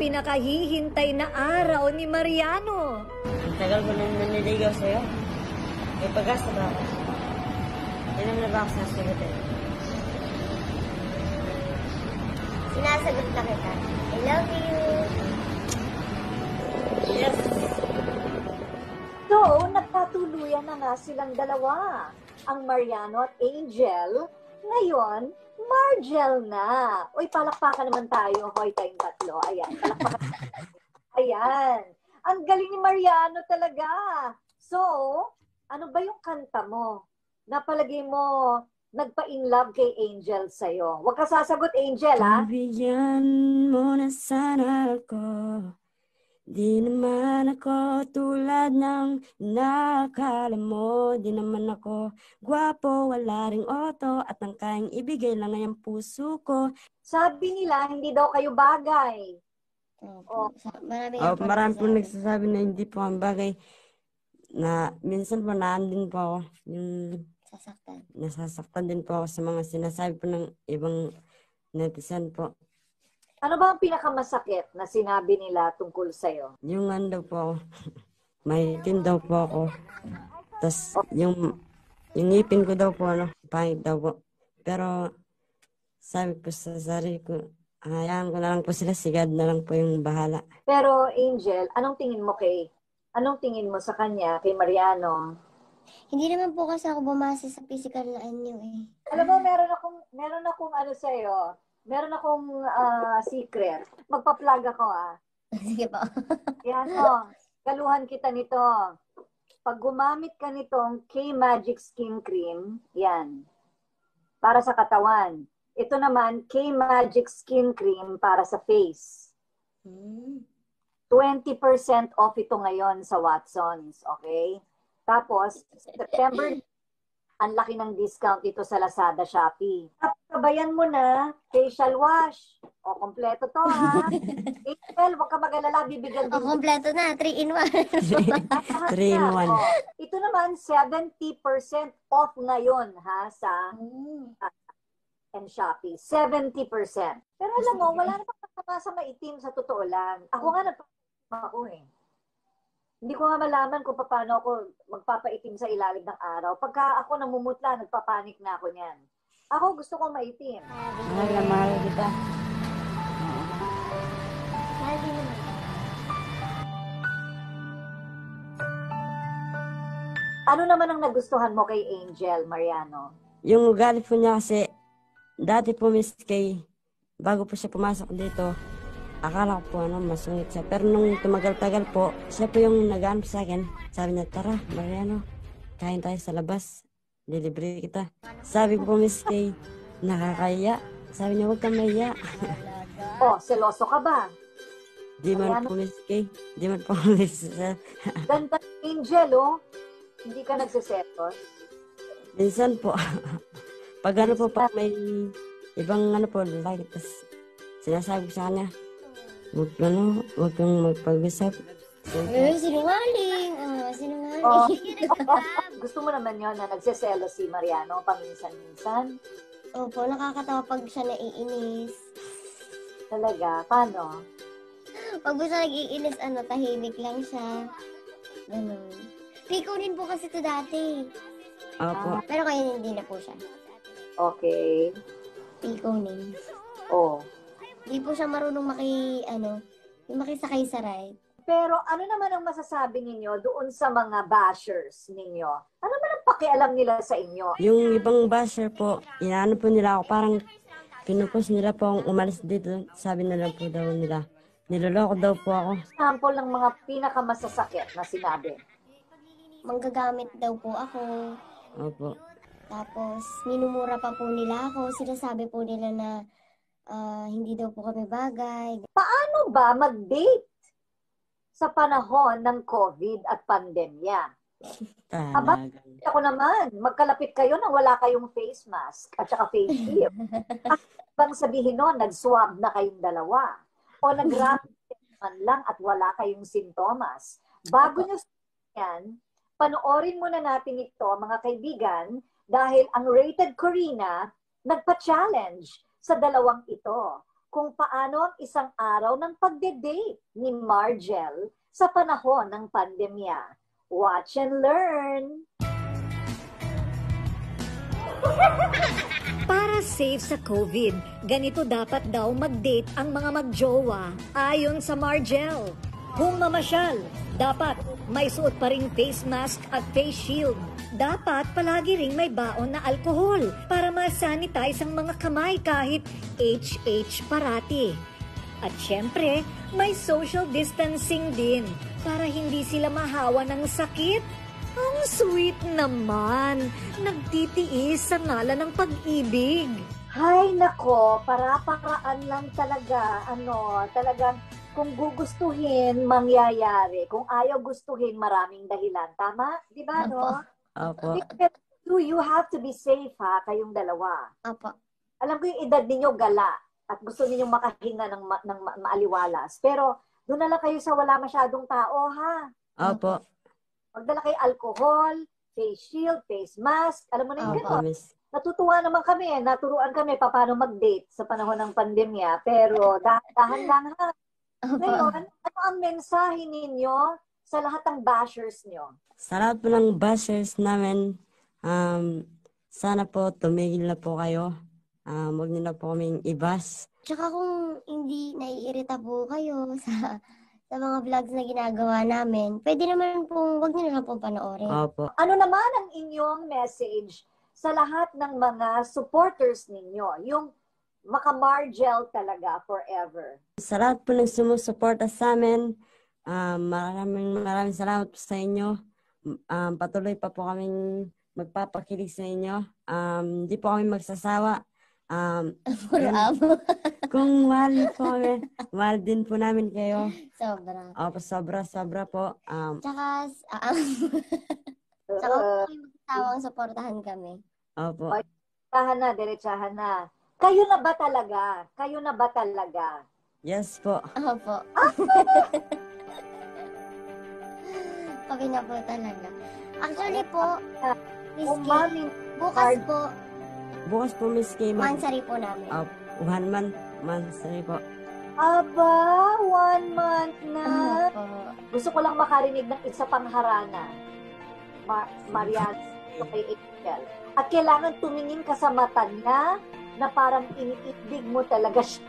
pinakahihintay na araw ni Mariano. Ang tagal ko nang naniligaw sa'yo. May pag-asa ba ako? Ilan na ba ako sasagutin? Sinasagot na kita. I love you. Yes! So, nagpatuluyan na nga silang dalawa. Ang Mariano at Angel. Ngayon, Margel na. Uy, palakpakan naman tayo. Hoy, tayong tatlo. Ayan, palakpakan. Ayan. Ang galing ni Mariano talaga. So, ano ba yung kanta mo? Napalagay mo, nagpa-in love kay Angel sa'yo. Huwag ka sasagot, Angel, ha? Bigyan mo na sana ako. Di naman ako tulad ng nakakala mo. Di naman ako gwapo, wala ring oto. At ang kayang ibigay lang ay ang puso ko. Sabi nila, hindi daw kayo bagay. Marami po nagsasabi na hindi po ang bagay. Na minsan po naandin po ako. Yung nasasaktan din po ako sa mga sinasabi po ng ibang netizen po. Ano ba ang pinakamasakit na sinabi nila tungkol sa'yo? Yung daw po ako, may itim daw po ako. Tapos yung ngipin ko daw po, pangit daw po. Pero sabi ko sa sarili ko, hayaan ko na lang po sila, sigad na lang po yung bahala. Pero Angel, anong tingin mo sa kanya, kay Mariano? Hindi naman po kasi ako bumasa sa physical na anyo eh. Alam mo, meron akong ano sa'yo. Meron akong secret. Magpa-plug ako, Sige po. Yan, galuhan kita nito. Pag gumamit ka nitong K-Magic Skin Cream, yan, para sa katawan. Ito naman, K-Magic Skin Cream para sa face. 20% off ito ngayon sa Watsons, okay? Tapos, September, ang laki ng discount ito sa Lazada, Shopee. Kabayan mo na, facial wash. O, kompleto to, ha? Angel, huwag ka mag-alala, bibigyan din. Kompleto na, 3-in-1. 3-in-1. Ito naman, 70% off ngayon, ha, sa and Shopee. 70%. Pero alam mo, wala namang kasama sa maitim sa totoo lang. Ako nga nagpapaitim ako eh. Hindi ko nga malaman kung paano ako magpapaitim sa ilalim ng araw. Pagka ako namumutla, nagpapanik na ako niyan. Ako gusto ko maitim. Mahal kita. Mahal din naman. Ano naman ang nagustuhan mo kay Angel, Mariano? Yung ugali po niya kasi, dati po Miss Kay, bago po siya pumasok dito, akala ko po masungit siya. Pero nung tumagal-tagal po, siya po yung nag-aanap sa akin. Sabi niya, tara, Mariano, kain tayo sa labas. Lilibre kita. Sabi ko po, Miss Kay, nakakaya. Sabi niya, huwag kang mahiya. Seloso ka ba? Di man po, Miss Kay. Di man po, Miss Kay. Ganda Angel, Hindi ka nagsisetos? Minsan po. Pag pag may ibang like, tas sinasabi ko sa kanya, huwag kang magpag-usap. Sinungaling. Sinungaling. Gusto mo naman yun na nagseselo si Mariano paminsan-minsan? Opo, nakakatawa pag siya naiinis. Talaga? Paano? Pag siya nag-iinis, tahimik lang siya. Ganun. Piko din po kasi ito dati. Opo. Pero ngayon hindi na po siya. Okay. Piko din. Hindi po siya marunong makisakay sa ride. Pero ano naman ang masasabi ninyo doon sa mga bashers ninyo? Ano naman ang pakialam nila sa inyo? Yung ibang basher po, inaano po nila ako, parang pinupos nila po ang umalis dito. Sabi nila po daw nila, niloloko daw po ako. Sample ng mga pinakamasasakit na sinabi. Manggagamit daw po ako. Opo. Tapos, minumura pa po nila ako. Sinasabi po nila na hindi daw po kami bagay. Paano ba mag-date sa panahon ng COVID at pandemya? Aba, ako naman, magkalapit kayo na wala kayong face mask at saka face shield. Bang sabihin nun, nag-swab na kayong dalawa. O nag-rapid man lang at wala kayong sintomas. Bago nyo yan, panoorin muna natin ito, mga kaibigan, dahil ang Rated Corina nagpa-challenge sa dalawang ito. kung paano ang isang araw ng pagde-date ni Margel sa panahon ng pandemya. Watch and learn! Para safe sa COVID, ganito dapat daw mag-date ang mga magjowa ayon sa Margel. Kung mamasyal, dapat may suot pa ring face mask at face shield. Dapat palagi ring may baon na alkohol para ma-sanitize ang mga kamay kahit HH parati. At syempre, may social distancing din para hindi sila mahawa ng sakit. Ang sweet naman, nagtitiis sa ngalan ng pag-ibig. Hay nako, para-paraan lang talaga, talagang kung gugustuhin, mangyayari. Kung ayaw gustuhin, maraming dahilan. Tama? Di ba, no? Opo. Do you have to be safe, ha, kayong dalawa? Opo. Alam ko yung edad ninyo gala at gusto ninyong makahinga ng maaliwalas. Pero doon na lang kayo sa wala masyadong tao, ha? Opo. Magdala kayo alcohol, face shield, face mask. Alam mo na yung gano'n. Natutuwa naman kami, naturuan kami paano mag-date sa panahon ng pandemya. Pero dahan lang, ha? Ngayon, ano ang mensahe ninyo sa lahat ng bashers nyo? Sa lahat po ng bashers namin, sana po tumigil na po kayo. Huwag niyo na po kaming ibas. Tsaka kung hindi naiirita po kayo sa mga vlogs na ginagawa namin, pwede naman pong, huwag niyo na lang pong panoorin. Opo. Ano naman ang inyong message sa lahat ng mga supporters ninyo? Yung maka-Margel talaga forever. Sa lahat po ng sumusuporta sa amin, maraming salamat po sa inyo. Patuloy pa po kaming magpapakilig sa inyo. Hindi po kami magsasawa. Kung mahal po kami, mahal din po namin kayo. Sobra. Opo, sobra po. Tsaka kung kayo magsasawang supportahan kami. Opo. Diretsahan na. Kayo na ba talaga? Kayo na ba talaga? Yes po. Opo. Kami na po talaga. Actually po, Miss Kay, Bukas po, Miss Kay. mansari po namin. 1 month, mansari po. Aba, 1 month na. Opo. Gusto ko lang makarinig ng isa pang harana. Marian, kay Angel. At kailangan tumingin ka sa mata niya na parang iniibig mo talaga siya.